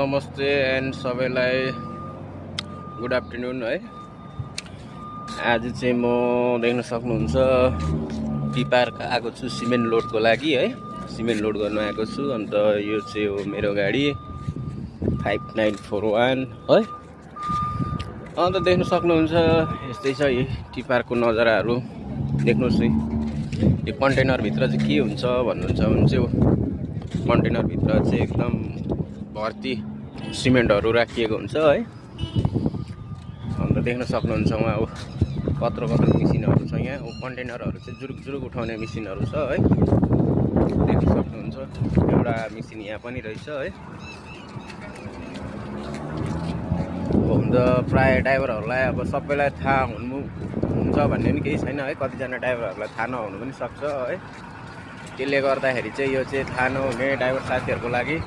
नमस्ते एन्ड सबैलाई good afternoon है। आज चाहिँ म देख्न सक्नुहुन्छ टी पार्क आएको छु सिमेन्ट लोडको लागि है। सिमेन्ट लोड गर्न आएको छु। अन्त यो चाहिँ हो मेरो गाडी 5941 है। अन्त देख्न सक्नुहुन्छ यस्तै छ टी पार्कको नजाराहरू। देख्नुहोस् है, यो कन्टेनरभित्र चाहिँ के हुन्छ भन्नुहुन्छ भने चाहिँ कन्टेनरभित्र चाहिँ एकदम भर्ती सिमेन्टहरू राखिएको हुन्छ है। अन्त देख्न सक्नुहुन्छ उहाँ कत्रो मिसिनहरू छ यहाँ। कन्टेनरहरू चाहिँ जुरुक उठाउने मिसिनहरू छ है। देख्न सक्नुहुन्छ एउटा मिसिन यहाँ पनि रहेछ है। हुन्छ प्राय ड्राइभरहरूलाई अब सबैलाई थाहा हुन्छ भन्ने पनि केही छैन है। कतिजना ड्राइभरहरूलाई थाहा नहुनु पनि सक्छ है। त्यसले गर्दाखेरि चाहिँ यो चाहिँ थाहा नहुने ड्राइभर साथीहरूको लागि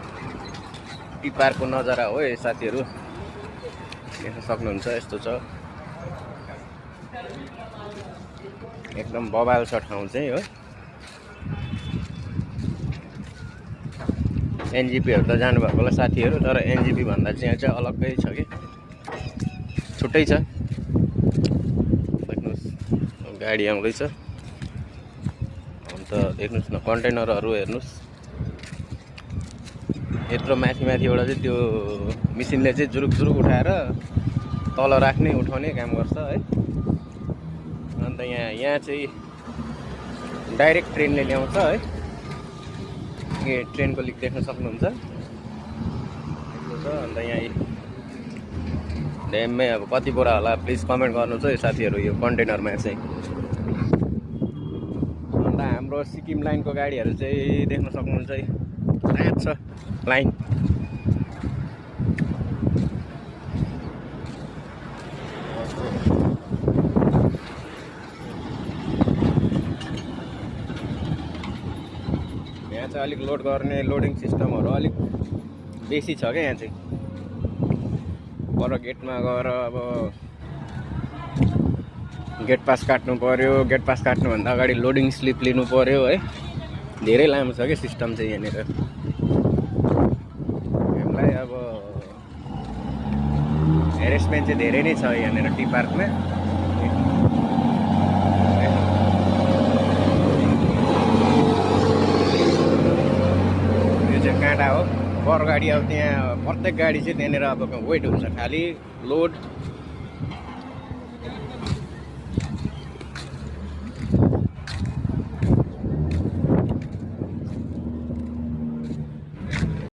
टी पार्कको नजारा हो है साथीहरू। देख्न सक्नुहुन्छ यस्तो छ, एकदम बबाल छ ठाउँ चाहिँ हो। एनजेपीहरू त जानुभएको होला साथीहरू, तर एनजेपी भन्दा चाहिँ यहाँ चाहिँ अलग्गै छ कि, छुट्टै छ। देख्नुहोस् गाडी आउँदैछ। अन्त देख्नुहोस् न कन्टेनरहरू हेर्नुहोस्, यत्रो माथिबाट चाहिँ त्यो मिसिनले चाहिँ जुरुक उठाएर तल राख्ने उठाउने काम गर्छ है। अन्त यहाँ चाहिँ डाइरेक्ट ट्रेनले ल्याउँछ है। यो ट्रेनको लिक देख्न सक्नुहुन्छ यस्तो छ। अन्त यहाँ ड्याममै अब कति बोरा होला प्लिज कमेन्ट गर्नु चाहिँ साथीहरू यो कन्टेनरमा चाहिँ। अन्त हाम्रो सिक्किम लाइनको गाडीहरू चाहिँ देख्न सक्नुहुन्छ है, सायद छ लाइन। यहाँ चाहिँ अलिक लोड गर्ने लोडिङ सिस्टमहरू अलिक बेसी छ क्या यहाँ चाहिँ। पर गेटमा गएर अब गेट पास काट्नु पर्यो। गेट पास काट्नुभन्दा अगाडि लोडिङ स्लिप लिनु पर्यो है। धेरै लामो छ क्या सिस्टम चाहिँ यहाँनिर। हामीलाई अब हेरेसमेन्ट चाहिँ धेरै नै छ यहाँनिर टी पार्कमा। यो चाहिँ काँटा हो। पर गाडी अब त्यहाँ प्रत्येक गाडी चाहिँ त्यहाँनिर अब वेट हुन्छ, खालि लोड